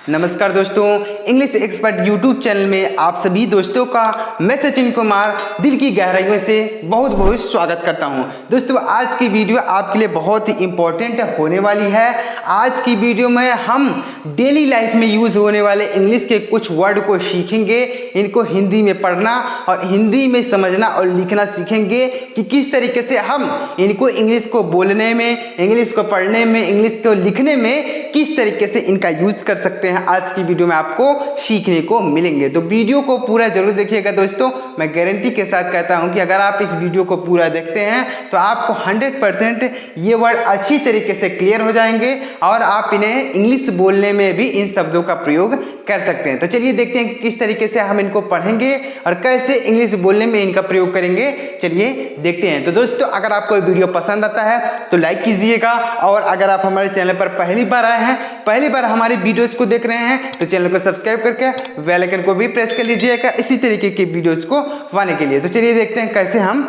नमस्कार दोस्तों, English expert YouTube channel में आप सभी दोस्तों का मैं सचिन कुमार दिल की गहराइयों से बहुत बहुत स्वागत करता हूं। दोस्तों, आज की वीडियो आपके लिए बहुत ही इम्पोर्टेंट होने वाली है। आज की वीडियो में हम डेली लाइफ में यूज़ होने वाले इंग्लिश के कुछ वर्ड को सीखेंगे। इनको हिंदी में पढ़ना और हिंदी में समझना और लिखना सीखेंगे कि किस तरीके से हम इनको इंग्लिश को बोलने में, इंग्लिश को पढ़ने में, इंग्लिश को लिखने में किस तरीके से इनका यूज़ कर सकते हैं। आज की वीडियो में आपको सीखने को मिलेंगे, तो वीडियो को पूरा जरूर देखिएगा। दोस्तों, मैं गारंटी के साथ कहता हूं कि अगर आप इस वीडियो को पूरा देखते हैं तो आपको 100% ये वर्ड अच्छी तरीके से क्लियर हो जाएंगे और आप इन्हें इंग्लिश बोलने में भी इन शब्दों का प्रयोग कर सकते हैं। तो चलिए देखते हैं कि किस तरीके से हम इनको पढ़ेंगे और कैसे इंग्लिश बोलने में इनका प्रयोग करेंगे। चलिए देखते हैं। तो दोस्तों, अगर आपको वीडियो पसंद आता है तो लाइक कीजिएगा, और अगर आप हमारे चैनल पर पहली बार आए हैं, पहली बार हमारी वीडियोस को देख रहे हैं, तो चैनल को सब्सक्राइब करके बेल आइकन को भी प्रेस कर लीजिएगा इसी तरीके की वीडियोस को पाने के लिए। तो चलिए देखते हैं कैसे हम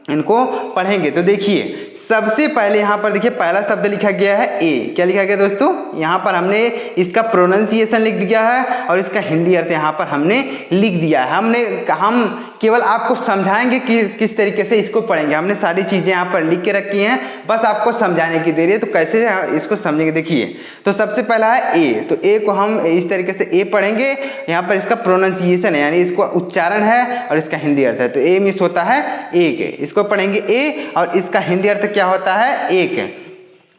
इनको पढ़ेंगे। तो देखिए, सबसे पहले यहाँ पर देखिए पहला शब्द लिखा गया है ए। क्या लिखा गया दोस्तों? यहाँ पर हमने इसका प्रोनाउंसिएशन लिख दिया है और इसका हिंदी अर्थ यहाँ पर हमने लिख दिया है। हम केवल आपको समझाएंगे कि किस तरीके से इसको पढ़ेंगे। हमने सारी चीज़ें यहाँ पर लिख के रखी हैं, बस आपको समझाने की देरी है। तो कैसे इसको समझेंगे, देखिए। तो सबसे पहला है ए। तो ए को हम इस तरीके से ए पढ़ेंगे। यहाँ पर इसका प्रोनाउंसिएशन है, यानी इसको उच्चारण है और इसका हिंदी अर्थ है। तो ए मीन्स होता है एक, इसको पढ़ेंगे ए, और इसका हिंदी अर्थ क्या होता है? एक।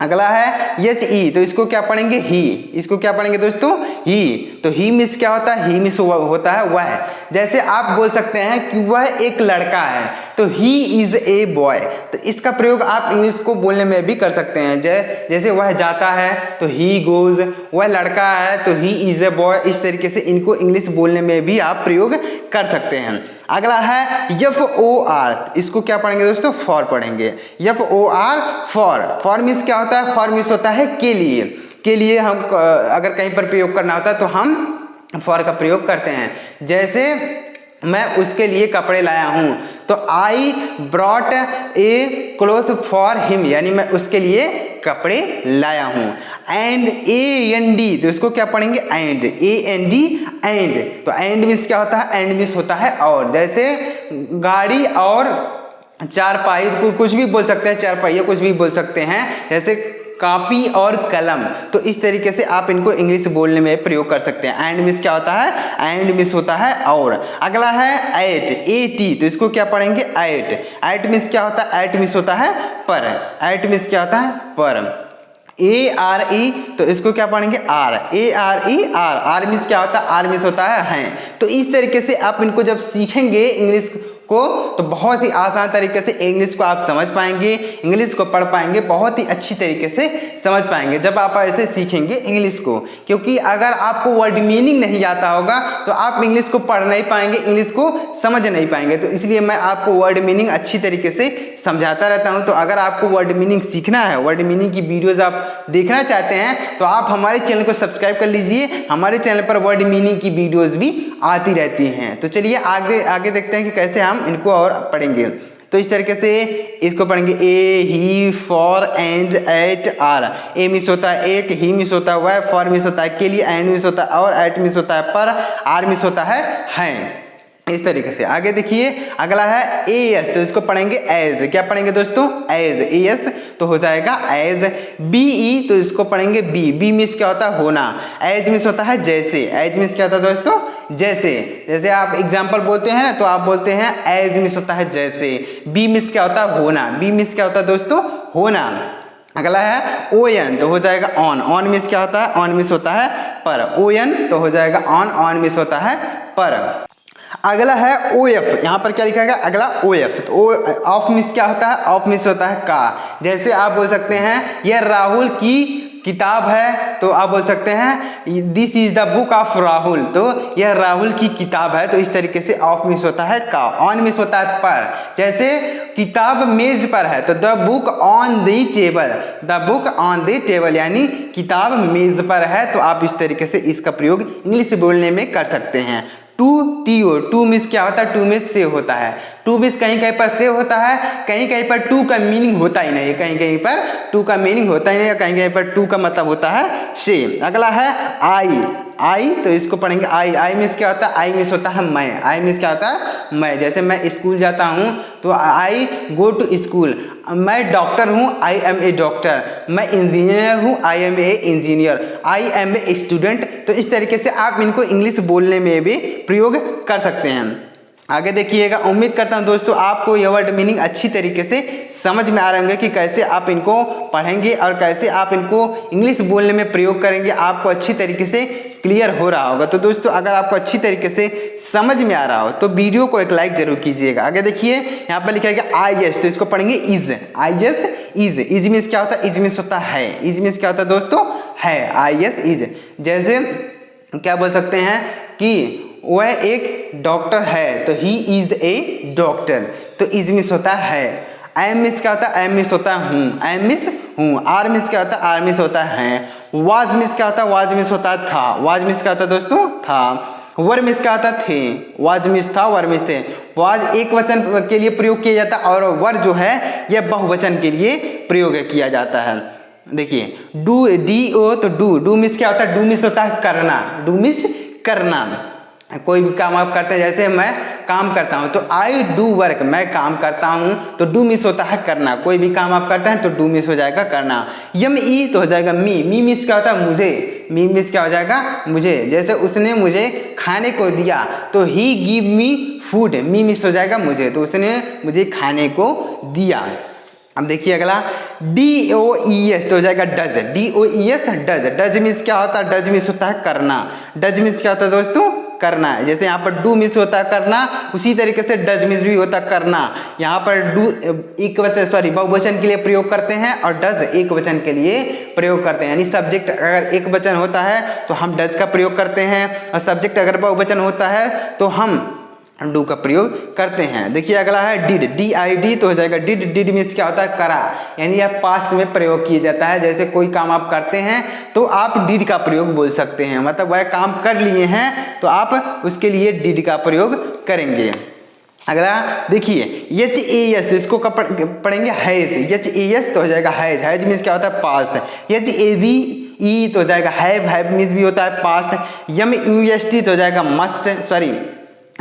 अगला है एच ई। तो इसको क्या पढ़ेंगे? ही। इसको क्या पढ़ेंगे दोस्तों? ही। तो ही मीन्स क्या होता है? ही मीन्स होता है वह। जैसे आप बोल सकते हैं कि वह एक लड़का है, तो ही इज ए बॉय। तो इसका प्रयोग आप इंग्लिश को बोलने में भी कर सकते हैं। जैसे वह जाता है तो ही गोज, वह लड़का है तो ही इज ए बॉय। इस तरीके से इनको इंग्लिश बोलने में भी आप प्रयोग कर सकते हैं। अगला है एफ ओ आर। इसको क्या पढ़ेंगे दोस्तों? फॉर पढ़ेंगे। F O R, for. For means क्या होता है? फॉर मीन्स होता है के लिए। के लिए हम अगर कहीं पर प्रयोग करना होता है तो हम फॉर का प्रयोग करते हैं। जैसे मैं उसके लिए कपड़े लाया हूँ, तो I brought a cloth for him, यानी मैं उसके लिए कपड़े लाया हूँ। And A N D. तो इसको क्या पढ़ेंगे? And. A N D, and. तो एंड मीन्स क्या होता है? एंड मीन्स होता है और। जैसे गाड़ी और चारपाई, कुछ भी बोल सकते हैं, चारपाई कुछ भी बोल सकते हैं। जैसे कॉपी और कलम। तो इस तरीके से आप इनको इंग्लिश बोलने में प्रयोग कर सकते हैं। एंड मीन्स क्या होता है? एंड मीन्स होता है और। अगला है एट, ए टी। तो इसको क्या पढ़ेंगे? एट। एट मीन्स क्या होता है? एट मीन्स होता है पर। एट मीन्स क्या होता है? पर। A R E. तो इसको क्या पढ़ेंगे? Are. A R E, are. Are means क्या होता है? आर मीन्स होता है हैं। तो इस तरीके से आप इनको जब सीखेंगे इंग्लिश को, तो बहुत ही आसान तरीके से इंग्लिश को आप समझ पाएंगे, इंग्लिश को पढ़ पाएंगे, बहुत ही अच्छी तरीके से समझ पाएंगे जब आप ऐसे सीखेंगे इंग्लिश को। क्योंकि अगर आपको वर्ड मीनिंग नहीं आता होगा तो आप इंग्लिश को पढ़ नहीं पाएंगे, इंग्लिश को समझ नहीं पाएंगे। तो इसलिए मैं आपको वर्ड मीनिंग अच्छी तरीके से समझाता रहता हूं। तो अगर आपको वर्ड मीनिंग सीखना है, वर्ड मीनिंग की वीडियोस आप देखना चाहते हैं, तो आप हमारे चैनल को सब्सक्राइब कर लीजिए। हमारे चैनल पर वर्ड मीनिंग की वीडियोस भी आती रहती हैं। तो चलिए आगे देखते हैं कि कैसे हम इनको और पढ़ेंगे। तो इस तरीके से इसको पढ़ेंगे a, he, for, and, at, are. A miss होता है एक, ही मिस होता है वह, फॉर मिस होता है के लिए, एंड मिस होता है और, एट मिस होता है पर, आर मिस होता है हैं। इस तरीके से आगे देखिए। अगला है ए एस। तो इसको पढ़ेंगे एज। क्या पढ़ेंगे दोस्तों? एज। ए एस तो हो जाएगा एज। B E. तो इसको पढ़ेंगे बी। बी मिस क्या होता है? होना। एज मिस होता है जैसे। एज मिस क्या होता है दोस्तों? जैसे। जैसे आप एग्जाम्पल बोलते हैं ना, तो आप बोलते हैं एज मिस होता है जैसे। बी मिस क्या होता है? होना। बी मिस क्या होता है दोस्तों? होना। अगला है ओ एन। तो हो जाएगा ऑन। ऑन मिस क्या होता है? ऑन मिस होता है पर। ओ एन तो हो जाएगा ऑन। ऑन मिस होता है पर। अगला है ओ एफ। यहाँ पर क्या लिखा है? अगला ओ एफ। तो ऑफ मिस क्या होता है? ऑफ मिस होता है का। जैसे आप बोल सकते हैं यह राहुल की किताब है, तो आप बोल सकते हैं this is the book of Rahul. तो यह राहुल की किताब है। तो इस तरीके से ऑफ मिस होता है का। ऑन मिस होता है पर। जैसे किताब मेज पर है, तो the book on the table. The book on the table, यानी किताब मेज पर है। तो आप इस तरीके से इसका प्रयोग इंग्लिश बोलने में कर सकते हैं। To, T O. To means क्या होता है? टू मीन्स से होता है। टू मीन्स कहीं कहीं पर से होता है, कहीं कहीं पर टू का मीनिंग होता ही नहीं है, कहीं कहीं पर टू का मीनिंग होता ही नहीं है, कहीं कहीं पर टू का मतलब होता है से। अगला है आई। आई तो इसको पढ़ेंगे आई। आई मीन्स क्या होता है? आई मीन्स होता है मैं। आई मीन्स क्या होता है? मैं। जैसे मैं स्कूल जाता हूँ तो आई गो टू स्कूल। मैं डॉक्टर हूँ, आई एम ए डॉक्टर। मैं इंजीनियर हूँ, I am a engineer. I am a student. तो इस तरीके से आप इनको इंग्लिश बोलने में भी प्रयोग कर सकते हैं। आगे देखिएगा। उम्मीद करता हूँ दोस्तों आपको ये वर्ड मीनिंग अच्छी तरीके से समझ में आ रहे होंगे कि कैसे आप इनको पढ़ेंगे और कैसे आप इनको इंग्लिश बोलने में प्रयोग करेंगे, आपको अच्छी तरीके से क्लियर हो रहा होगा। तो दोस्तों अगर आपको अच्छी तरीके से समझ में आ रहा हो तो वीडियो को एक लाइक जरूर कीजिएगा। आगे देखिए यहाँ पर लिखा है कि आई एस, तो इसको पढ़ेंगे is. I S is. Is means क्या होता है? इज मीन्स होता है। इज मीन्स क्या होता है दोस्तों? है। I S is. जैसे क्या बोल सकते हैं कि वह एक डॉक्टर है, तो ही इज ए डॉक्टर। तो इज मीन्स होता है। एम मीन्स क्या होता है? एम मीन्स होता है हूँ। एम मीन्स हूँ। आर मीन्स क्या होता है? आर मीन्स होता है। वाज मीन्स क्या होता है? वाज मीन्स होता है था। वाज मीन्स क्या होता है दोस्तों? था। वर मीन्स क्या होता है? थे। वाज मीन्स था, वर मीन्स थे। वाज एक वचन के लिए प्रयोग किया जाता है और वर जो है यह बहुवचन के लिए प्रयोग किया जाता है। देखिए डू, डी ओ, तो डू। डू मीन्स क्या होता है? डू मीन्स होता है करना। डू मीन्स करना। कोई भी काम आप करते हैं, जैसे मैं काम करता हूं तो आई डू वर्क, मैं काम करता हूं, तो डू मिस होता है करना। कोई भी काम आप करते हैं तो डू मिस हो जाएगा करना। यम ई तो हो जाएगा मी। मी मिस क्या होता है? मुझे। मी मिस क्या हो जाएगा? मुझे। जैसे उसने मुझे खाने को दिया तो ही गिव मी फूड। मी मिस हो जाएगा मुझे, तो उसने मुझे खाने को दिया। अब देखिए अगला डी ओ ई एस, तो हो जाएगा does. D O E S does. Does means क्या होता है? डज मीन्स होता है करना। डज मीन्स क्या होता है दोस्तों? करना है। जैसे यहाँ पर डू मिस होता है करना, उसी तरीके से डज मिस भी होता है करना। यहाँ पर डू एक वचन बहुवचन के लिए प्रयोग करते हैं और डज एक वचन के लिए प्रयोग करते हैं। यानी सब्जेक्ट अगर एक वचन होता है तो हम डज का प्रयोग करते हैं और सब्जेक्ट अगर बहुवचन होता है तो हम डू का प्रयोग करते हैं। देखिए अगला है डिड। डी आई डी तो हो जाएगा डिड। डिड मीन्स क्या होता है? करा। यानी यह पास्ट में प्रयोग किया जाता है। जैसे कोई काम आप करते हैं तो आप डिड का प्रयोग बोल सकते हैं, मतलब वह काम कर लिए हैं तो आप उसके लिए डिड का प्रयोग करेंगे। अगला देखिए एच ए एस, इसको पढ़ेंगे हैज। एच ए एस तो हो जाएगा हैज। हैज मीन्स क्या होता है? पास। एच ए वी ई तो हो जाएगा हैव। हैव मीन्स भी होता है पास। यम यू एस टी तो हो जाएगा must, sorry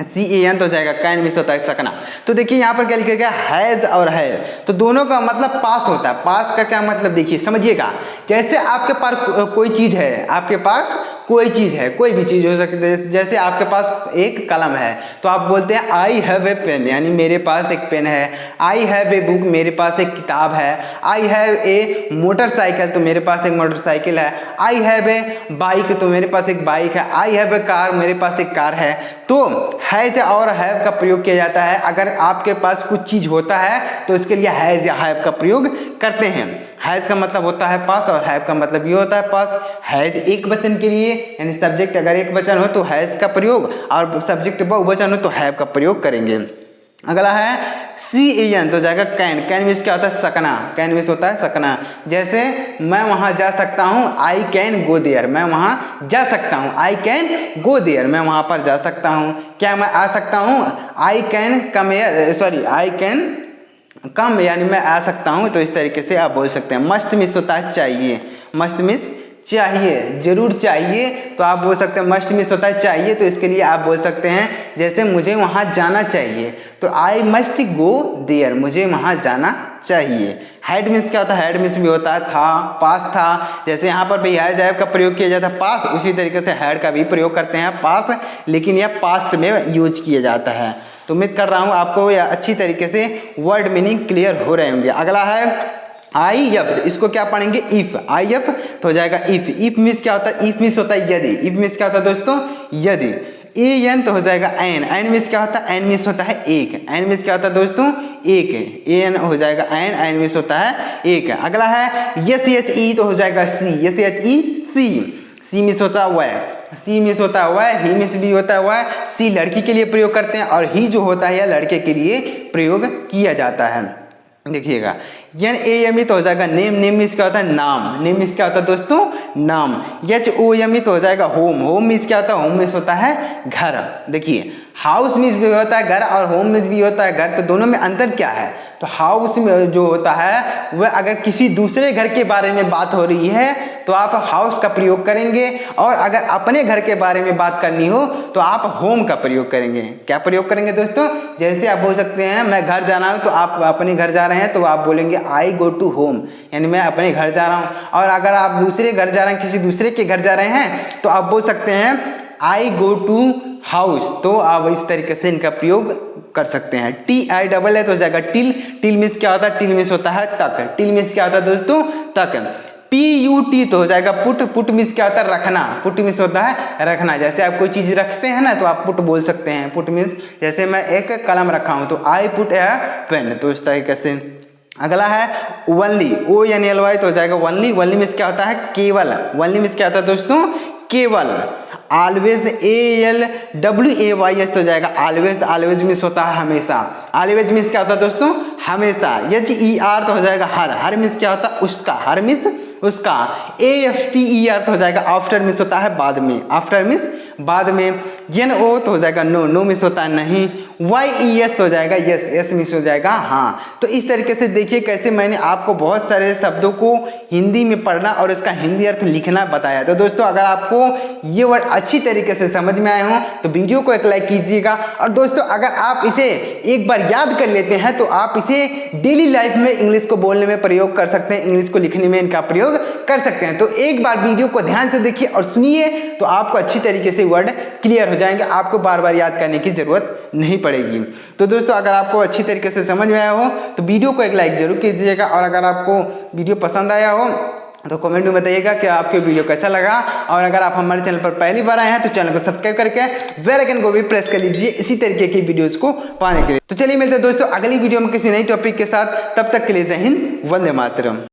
C A N तो हो जाएगा कैन मिस होता है सकना। तो देखिए यहाँ पर क्या लिखा गया? हैज और है, तो दोनों का मतलब पास होता है। पास का क्या मतलब देखिए समझिएगा। जैसे आपके पास कोई चीज़ है, आपके पास कोई चीज़ है, कोई भी चीज़ हो सकती है। जैसे आपके पास एक कलम है तो आप बोलते हैं आई हैव ए पेन, यानी मेरे पास एक पेन है। आई हैव ए बुक, मेरे पास एक किताब है। आई हैव ए मोटरसाइकिल, तो मेरे पास एक मोटरसाइकिल है। आई हैव ए बाइक, तो मेरे पास एक बाइक है। आई हैव ए कार, मेरे पास एक कार है। तो हैज और हैव का प्रयोग किया जाता है। अगर आपके पास कुछ चीज़ होता है तो इसके लिए हैज या हैव का प्रयोग करते हैं। हैज का मतलब होता है पास और हैव का मतलब ये होता है पास। हैज एक वचन के लिए, यानी सब्जेक्ट अगर एक वचन हो तो हैज का प्रयोग और सब्जेक्ट बहुवचन हो तो हैव का प्रयोग करेंगे। अगला है सी ए एन तो जाएगा कैन। कैन मीन्स क्या होता है? सकना। कैन मीन्स होता है सकना। जैसे मैं वहाँ जा सकता हूँ, आई कैन गो देयर। मैं वहाँ जा सकता हूँ, आई कैन गो देयर। मैं वहाँ पर जा सकता हूँ। क्या मैं आ सकता हूँ? I can come here, sorry I can come, यानी मैं आ सकता हूँ। तो इस तरीके से आप बोल सकते हैं। मस्ट मिस होता है चाहिए। मस्ट मिस चाहिए, जरूर चाहिए, तो आप बोल सकते हैं मस्ट मिस होता है चाहिए। तो इसके लिए आप बोल सकते हैं जैसे मुझे वहाँ जाना चाहिए, तो आई मस्ट गो देयर, मुझे वहाँ जाना चाहिए। हैड मिस क्या होता है? हैड मिस भी होता है था, पास था। जैसे यहाँ पर भी हैज हैव का प्रयोग किया जाता है पास, उसी तरीके से हैड का भी प्रयोग करते हैं पास, लेकिन यह पास्ट में यूज किया जाता है। तो उम्मीद कर रहा हूँ आपको यह अच्छी तरीके से वर्ड मीनिंग क्लियर हो रहे होंगे। अगला है आई एफ, इसको क्या पढ़ेंगे? इफ। आई एफ तो हो जाएगा इफ। इफ मीन्स क्या होता है? इफ मीन्स होता है यदि। इफ मीन्स क्या होता है दोस्तों? यदि। ए एन तो हो जाएगा एन। एन मीन्स क्या होता है? एन मीन्स होता है एक। एन मीन्स क्या होता है दोस्तों? एक। ए एन हो जाएगा एन, एन मीन्स होता है एक। अगला है एस एच ई तो हो जाएगा सी। एस एच ई सी। सी मीन्स होता है वह। सी मीन्स होता है वह। ही मीन्स भी होता है वह। सी लड़की के लिए प्रयोग करते हैं और ही जो होता है यह लड़के के लिए प्रयोग किया जाता है। देखिएगा NAME तो हो जाएगा नेम, नेम मीन्स क्या होता है नाम, नेम मीन्स क्या होता है दोस्तों नाम। HOME तो हो जाएगा होम, होम मीन्स क्या होता है, होम मीन्स होता है घर। देखिए हाउस मीन्स भी होता है घर और होम मीन्स भी होता है घर, तो दोनों में अंतर क्या है? तो हाउस में जो होता है वह अगर किसी दूसरे घर के बारे में बात हो रही है तो आप हाउस का प्रयोग करेंगे, और अगर अपने घर के बारे में बात करनी हो तो आप होम का प्रयोग करेंगे। क्या प्रयोग करेंगे दोस्तों? जैसे आप बोल सकते हैं मैं घर जाना हूँ, तो आप अपने घर जा रहे हैं तो आप बोलेंगे आई गो टू होम, यानी मैं अपने घर जा रहा हूँ। और अगर आप दूसरे घर जा रहे हैं, किसी दूसरे के घर जा रहे हैं, तो आप बोल सकते हैं आई गो टू हाउस। तो आप इस तरीके से इनका प्रयोग कर सकते हैं। TILL है तो हो जाएगा टिल, टिल मीन्स क्या होता है? टिल मीन्स होता है तक, टिल मीन्स क्या होता है दोस्तों? तक। PUT तो हो जाएगा पुट, पुट मीन्स क्या होता है? रखना, पुट मीन्स होता है रखना। जैसे आप कोई चीज रखते हैं ना तो आप पुट बोल सकते हैं। पुट मीन्स जैसे मैं एक कलम रखा हूं तो आई पुट ए पेन, तो इस तरीके से। अगला है ओनली, ONLY तो हो जाएगा ओनली, ओनली मीन्स क्या होता है? केवल, ओनली मीन्स क्या होता है दोस्तों? केवल। ऑलवेज, ALWAYS तो जाएगा ऑलवेज, ऑलवेज मीन्स होता है हमेशा, ऑलवेज मीन्स क्या होता है दोस्तों? हमेशा। HER तो हो जाएगा हर, हर मीन्स क्या होता है? उसका, हर मीन्स उसका। AFTER तो हो जाएगा आफ्टर मीन्स होता है बाद में, आफ्टर मीन्स बाद में। NO तो हो जाएगा नो, नो मीन्स होता है नहीं। YES तो हो जाएगा यस, यस मीन्स हो जाएगा हाँ। तो इस तरीके से देखिए कैसे मैंने आपको बहुत सारे शब्दों को हिंदी में पढ़ना और इसका हिंदी अर्थ लिखना बताया। तो दोस्तों अगर आपको ये वर्ड अच्छी तरीके से समझ में आए हों तो वीडियो को एक लाइक कीजिएगा। और दोस्तों अगर आप इसे एक बार याद कर लेते हैं तो आप इसे डेली लाइफ में इंग्लिश को बोलने में प्रयोग कर सकते हैं, इंग्लिश को लिखने में इनका प्रयोग कर सकते हैं। तो एक बार वीडियो को ध्यान से देखिए और सुनिए तो आपको अच्छी तरीके से वर्ड क्लियर हो जाएंगे, आपको बार बार याद करने की जरूरत नहीं पड़ेगी। तो दोस्तों अगर आपको अच्छी तरीके से समझ में आया हो तो वीडियो को एक लाइक जरूर कीजिएगा, और अगर आपको वीडियो पसंद आया हो तो कमेंट में बताइएगा कि आपको वीडियो कैसा लगा। और अगर आप हमारे चैनल पर पहली बार आए हैं तो चैनल को सब्सक्राइब करके बेल आइकन को भी प्रेस कर लीजिए इसी तरीके की वीडियोस को पाने के लिए। तो चलिए मिलते हैं दोस्तों अगली वीडियो में किसी नई टॉपिक के साथ, तब तक के लिए जय हिंद, वंदे मातरम।